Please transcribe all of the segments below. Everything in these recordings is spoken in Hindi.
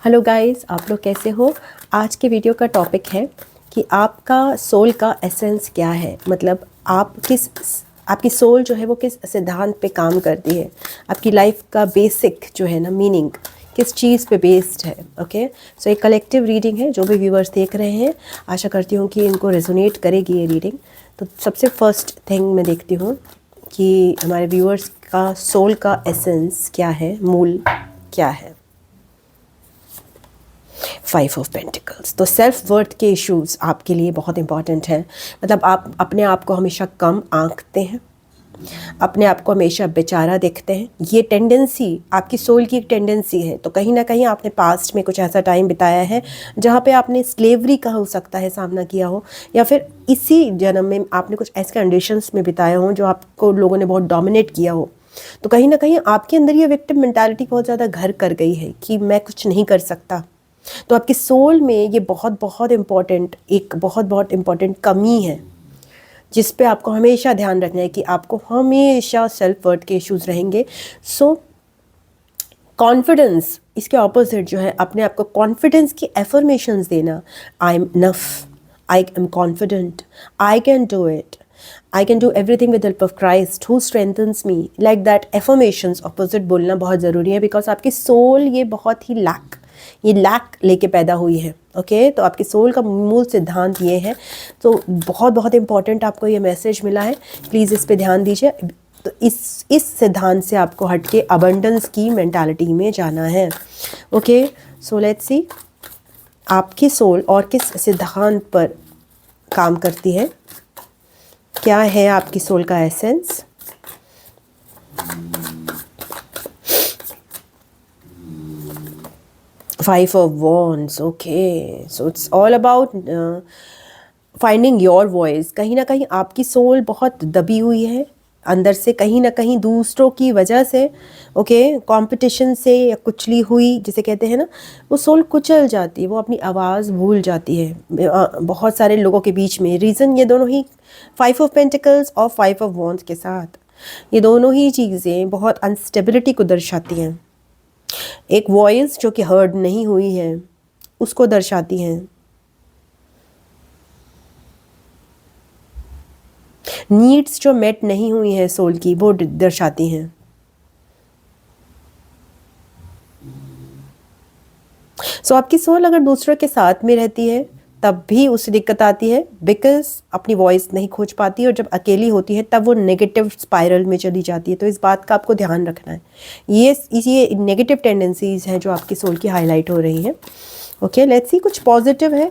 हेलो गाइस, आप लोग कैसे हो। आज के वीडियो का टॉपिक है कि आपका सोल का एसेंस क्या है। मतलब आपकी सोल जो है वो किस सिद्धांत पे काम करती है। आपकी लाइफ का बेसिक जो है ना मीनिंग किस चीज़ पे बेस्ड है। ओके, सो एक कलेक्टिव रीडिंग है। जो भी व्यूअर्स देख रहे हैं, आशा करती हूँ कि इनको रेजोनेट करेगी ये रीडिंग। तो सबसे फर्स्ट थिंग मैं देखती हूँ कि हमारे व्यूअर्स का सोल का एसेंस क्या है, मूल क्या है। 5 ऑफ पेंटिकल्स। तो सेल्फ वर्थ के इश्यूज आपके लिए बहुत इंपॉर्टेंट हैं। मतलब आप अपने आप को हमेशा कम आंकते हैं, अपने आप को हमेशा बेचारा देखते हैं। ये टेंडेंसी आपकी सोल की एक टेंडेंसी है। तो कहीं ना कहीं आपने पास्ट में कुछ ऐसा टाइम बिताया है जहाँ पे आपने स्लेवरी का हो सकता है सामना किया हो, या फिर इसी जन्म में आपने कुछ ऐसे कंडीशंस में बिताया हो जो आपको लोगों ने बहुत डोमिनेट किया हो। तो कहीं ना कहीं आपके अंदर ये विक्टिम मेंटालिटी बहुत ज़्यादा घर कर गई है कि मैं कुछ नहीं कर सकता। तो आपकी सोल में ये बहुत बहुत इम्पॉर्टेंट कमी है जिस पे आपको हमेशा ध्यान रखना है कि आपको हमेशा सेल्फ वर्थ के इश्यूज रहेंगे। सो कॉन्फिडेंस, इसके ऑपोजिट जो है अपने आप को कॉन्फिडेंस की एफर्मेशंस देना। I am enough, I am confident, I can do it, I can do everything with help of Christ who strengthens me, like that affirmations opposite बोलना बहुत ज़रूरी है। बिकॉज आपकी सोल ये बहुत ही ये लैक लेके पैदा हुई है। ओके, तो आपकी सोल का मूल सिद्धांत ये है। तो बहुत बहुत इम्पॉर्टेंट आपको ये मैसेज मिला है, प्लीज़ इस पे ध्यान दीजिए। तो इस सिद्धांत से आपको हटके अबंडेंस की मेंटालिटी में जाना है। ओके, सो लेट्स सी आपकी सोल और किस सिद्धांत पर काम करती है, क्या है आपकी सोल का essence. Five of Wands. Okay, so it's all about finding your voice. कहीं ना कहीं आपकी सोल बहुत दबी हुई है अंदर से, कहीं ना कहीं दूसरों की वजह से, ओके, कंपटीशन से या कुचली हुई जिसे कहते हैं ना, वो सोल कुचल जाती है, वो अपनी आवाज़ भूल जाती है बहुत सारे लोगों के बीच में। रीज़न ये दोनों ही 5 ऑफ पेंटिकल्स और 5 ऑफ वॉन्ड्स के साथ, ये दोनों ही चीज़ें बहुत अनस्टेबिलिटी को दर्शाती हैं। एक वॉइस जो कि हर्ड नहीं हुई है उसको दर्शाती हैं। नीड्स जो मेट नहीं हुई है सोल की वो दर्शाती हैं। सो आपकी सोल अगर दूसरों के साथ में रहती है तब भी उसे दिक्कत आती है, बिकॉज अपनी वॉइस नहीं खोज पाती है, और जब अकेली होती है तब वो नेगेटिव स्पाइरल में चली जाती है। तो इस बात का आपको ध्यान रखना है। ये नेगेटिव टेंडेंसीज हैं जो आपकी सोल की हाईलाइट हो रही हैं। ओके, लेट्स सी कुछ पॉजिटिव है।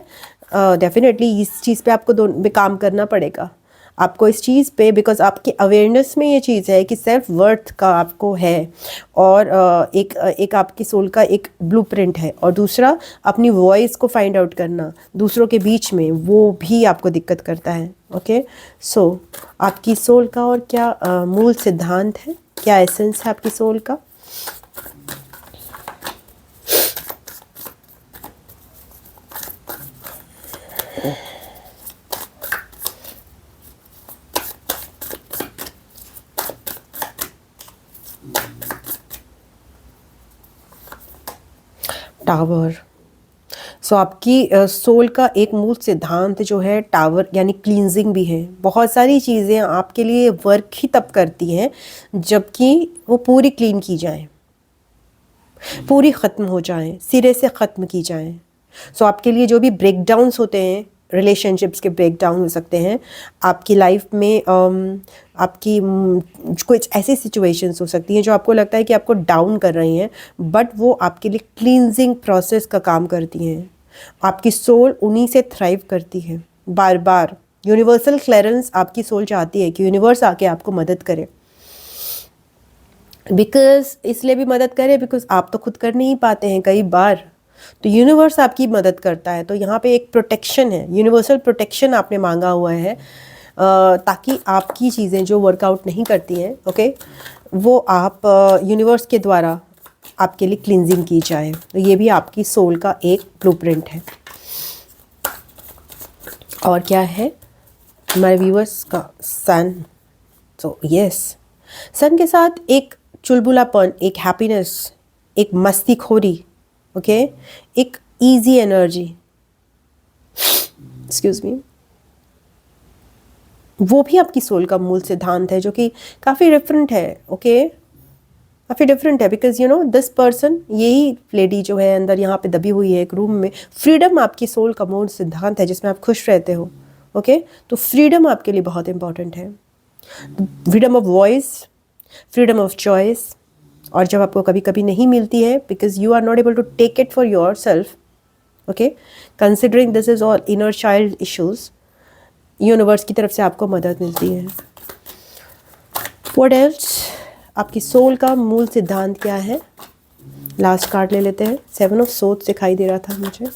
डेफिनेटली इस चीज़ पे आपको दोनों काम करना पड़ेगा आपको इस चीज़ पे, बिकॉज आपकी अवेयरनेस में ये चीज़ है कि सेल्फ वर्थ का आपको है, और एक आपकी सोल का एक ब्लूप्रिंट है, और दूसरा अपनी वॉइस को फाइंड आउट करना दूसरों के बीच में, वो भी आपको दिक्कत करता है। ओके, सो आपकी सोल का और क्या मूल सिद्धांत है, क्या एसेंस है आपकी सोल का। टावर। सो आपकी सोल का एक मूल सिद्धांत जो है टावर यानी क्लींजिंग भी है। बहुत सारी चीज़ें आपके लिए वर्क ही तब करती हैं जबकि वो पूरी क्लीन की जाए, पूरी ख़त्म हो जाए, सिरे से ख़त्म की जाए। सो आपके लिए जो भी ब्रेकडाउन्स होते हैं, रिलेशनशिप्स के ब्रेकडाउन हो सकते हैं आपकी लाइफ में, आपकी कुछ ऐसी सिचुएशंस हो सकती हैं जो आपको लगता है कि आपको डाउन कर रही हैं, बट वो आपके लिए क्लींजिंग प्रोसेस का काम करती हैं। आपकी सोल उन्हीं से थ्राइव करती है बार बार। यूनिवर्सल क्लियरेंस आपकी सोल चाहती है कि यूनिवर्स आके आपको मदद करे, बिकॉज इसलिए भी मदद करे बिकॉज आप तो खुद कर नहीं पाते हैं कई बार, तो यूनिवर्स आपकी मदद करता है। तो यहाँ पे एक प्रोटेक्शन है, यूनिवर्सल प्रोटेक्शन आपने मांगा हुआ है ताकि आपकी चीज़ें जो वर्कआउट नहीं करती हैं, ओके, वो आप यूनिवर्स के द्वारा आपके लिए क्लिनजिंग की जाए। तो ये भी आपकी सोल का एक ब्लूप्रिंट है। और क्या है हमारे व्यूअर्स का सन। सो यस, सन के साथ एक चुलबुलापन, एक हैप्पीनेस, एक मस्तीखोरी, ओके, एक ईजी एनर्जी, एक्सक्यूज मी, वो भी आपकी सोल का मूल सिद्धांत है, जो कि काफ़ी डिफरेंट है। ओके, काफ़ी डिफरेंट है, because you know this person, यही लेडी जो है अंदर यहाँ पे दबी हुई है एक रूम में। फ्रीडम आपकी सोल का मूल सिद्धांत है, जिसमें आप खुश रहते हो। ओके, तो फ्रीडम आपके लिए बहुत इंपॉर्टेंट है, freedom of voice, freedom of choice. और जब आपको कभी कभी नहीं मिलती है, because you are not able to take it for yourself, okay, considering this is all inner child issues, universe की तरफ से आपको मदद मिलती है। व्हाट एल्स, आपकी सोल का मूल सिद्धांत क्या है? लास्ट कार्ड ले लेते हैं। 7 ऑफ सोर्ड्स दिखाई दे रहा था मुझे।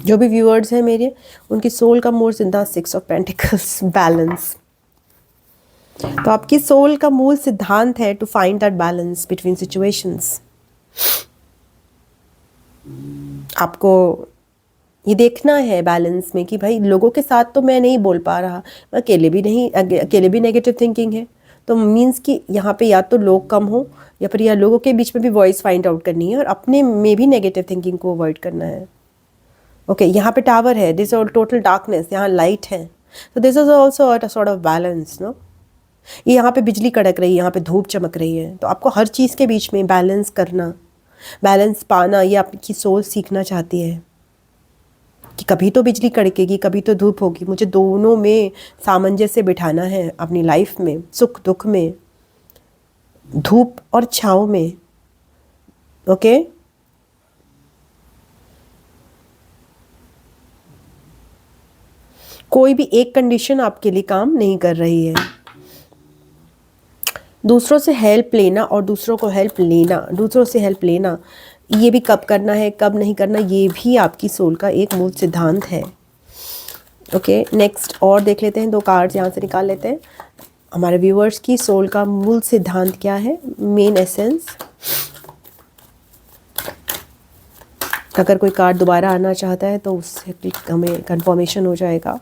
जो भी व्यूअर्स हैं मेरे, उनकी सोल का मूल सिद्धांत 6 ऑफ पेंटिकल्स, बैलेंस। तो आपकी सोल का मूल सिद्धांत है to find that balance between situations. आपको ये देखना है बैलेंस में कि भाई लोगों के साथ तो मैं नहीं बोल पा रहा, अकेले भी नहीं, अकेले भी नेगेटिव थिंकिंग है, तो मीन्स कि यहाँ पे या तो लोग कम हो, या फिर या लोगों के बीच में भी वॉइस फाइंड आउट करनी है, और अपने में भी नेगेटिव थिंकिंग को अवॉइड करना है। ओके, यहाँ पे टावर है, दिस ऑल टोटल डार्कनेस, यहाँ लाइट है, तो this is also a sort of balance, no. ये यहाँ पे बिजली कड़क रही है, यहाँ पे धूप चमक रही है, तो आपको हर चीज़ के बीच में बैलेंस करना, बैलेंस पाना, ये आपकी सोल सीखना चाहती है कि कभी तो बिजली कड़केगी, कभी तो धूप होगी, मुझे दोनों में सामंजस्य बिठाना है अपनी लाइफ में, सुख दुख में, धूप और छाँव में। ओके, कोई भी एक कंडीशन आपके लिए काम नहीं कर रही है। दूसरों से हेल्प लेना और दूसरों को हेल्प लेना, दूसरों से हेल्प लेना, ये भी कब करना है कब नहीं करना, ये भी आपकी सोल का एक मूल सिद्धांत है। ओके, नेक्स्ट और देख लेते हैं, 2 कार्ड्स यहाँ से निकाल लेते हैं। हमारे व्यूअर्स की सोल का मूल सिद्धांत क्या है, मेन एसेंस। अगर कोई कार्ड दोबारा आना चाहता है तो उससे हमें कंफर्मेशन हो जाएगा।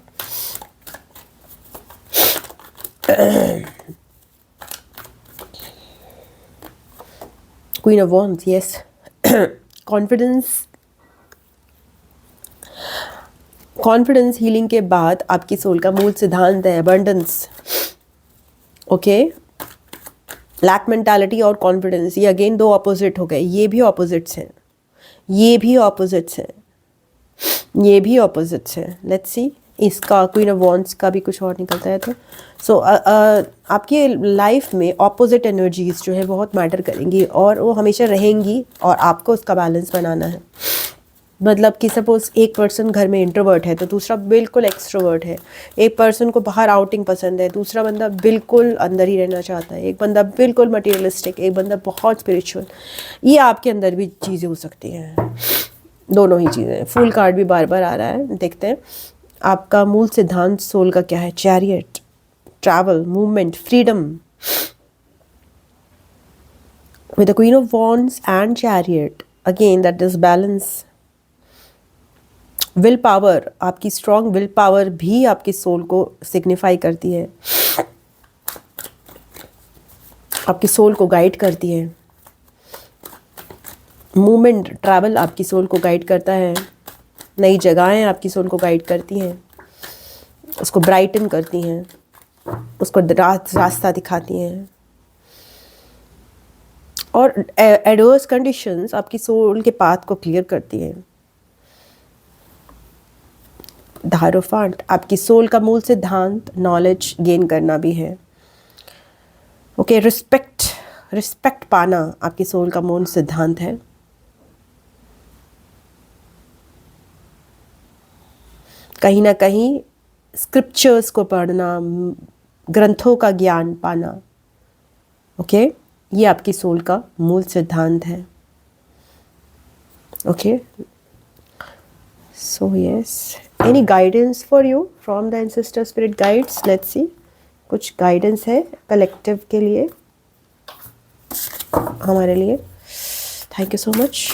Queen of wands, yes, confidence. Confidence healing के बाद आपकी सोल का मूल सिद्धांत है अबंडेंस। ओके, लैक मेंटालिटी और कॉन्फिडेंस, ये अगेन 2 ऑपोजिट हो गए, ये भी ऑपोजिट्स हैं, ये भी ऑपोजिट्स हैं, ये भी ऑपोजिट्स हैं। लेट्स सी, इसका क्वीन ऑफ वॉन्ड्स का भी कुछ और निकलता है तो सो आपकी लाइफ में ऑपोजिट एनर्जीज जो है बहुत मैटर करेंगी, और वो हमेशा रहेंगी, और आपको उसका बैलेंस बनाना है। मतलब कि सपोज एक पर्सन घर में इंट्रोवर्ट है तो दूसरा बिल्कुल एक्सट्रोवर्ट है, एक पर्सन को बाहर आउटिंग पसंद है, दूसरा बंदा बिल्कुल अंदर ही रहना चाहता है, एक बंदा बिल्कुल मटेरियलिस्टिक, एक बंदा बहुत स्पिरिचुअल। ये आपके अंदर भी चीज़ें हो सकती हैं, दोनों ही चीज़ें। फुल कार्ड भी बार बार आ रहा है, देखते हैं आपका मूल सिद्धांत सोल का क्या है। Chariot, travel, movement, freedom. With the queen of wands and chariot, again that is balance. Will power, आपकी स्ट्रॉन्ग विल पावर भी आपकी सोल को सिग्निफाई करती है, आपकी सोल को गाइड करती है। मूवमेंट, ट्रैवल आपकी सोल को गाइड करता है, नई जगहें आपकी सोल को गाइड करती हैं, उसको ब्राइटन करती हैं, उसको रास्ता दिखाती हैं। और एडवर्स कंडीशंस आपकी सोल के पाथ को क्लियर करती हैं। द हायरोफेंट, आपकी सोल का मूल सिद्धांत नॉलेज गेन करना भी है। ओके, रिस्पेक्ट पाना आपकी सोल का मूल सिद्धांत है। कहीं ना कहीं स्क्रिप्चर्स को पढ़ना, ग्रंथों का ज्ञान पाना, ओके, ये आपकी सोल का मूल सिद्धांत है। Okay, so yes, any guidance for you from the ancestor spirit guides? Let's see, कुछ गाइडेंस है कलेक्टिव के लिए, हमारे लिए। Thank you so much.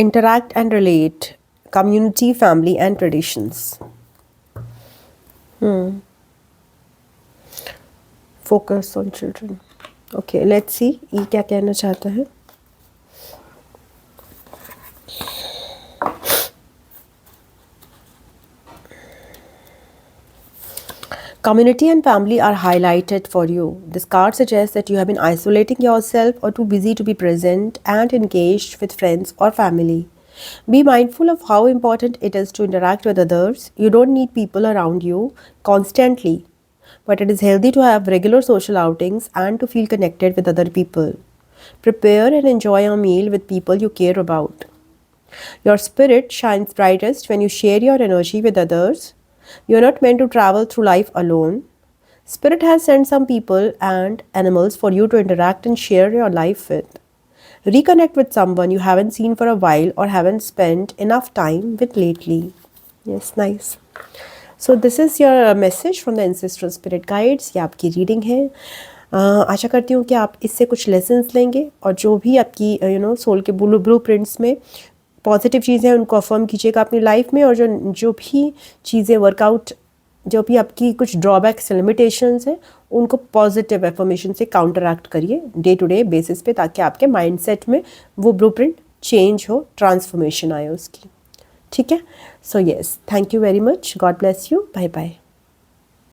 interact and relate, community, family and traditions. Focus on children. Okay, let's see ये क्या कहना चाहता है. Community and family are highlighted for you. This card suggests that you have been isolating yourself or too busy to be present and engaged with friends or family. Be mindful of how important it is to interact with others. You don't need people around you constantly, but it is healthy to have regular social outings and to feel connected with other people. Prepare and enjoy a meal with people you care about. Your spirit shines brightest when you share your energy with others. You're not meant to travel through life alone. Spirit has sent some people and animals for you to interact and share your life with. Reconnect with someone you haven't seen for a while or haven't spent enough time with lately. Yes, nice. So this is your message from the ancestral spirit guides. ये आपकी रीडिंग है. आशा करती हूँ कि आप इससे कुछ लेसन्स लेंगे और जो भी आपकी सोल के ब्लू प्रिंट्स में पॉजिटिव चीज़ें हैं उनको अफर्म कीजिएगा अपनी लाइफ में, और जो भी चीज़ें वर्कआउट, जो भी आपकी कुछ ड्रॉबैक्स लिमिटेशंस हैं उनको पॉजिटिव एफर्मेशन से काउंटरैक्ट करिए डे टू डे बेसिस पे, ताकि आपके माइंडसेट में वो ब्लूप्रिंट चेंज हो, ट्रांसफॉर्मेशन आए उसकी. ठीक है. So yes, thank you very much. God bless you. Bye bye.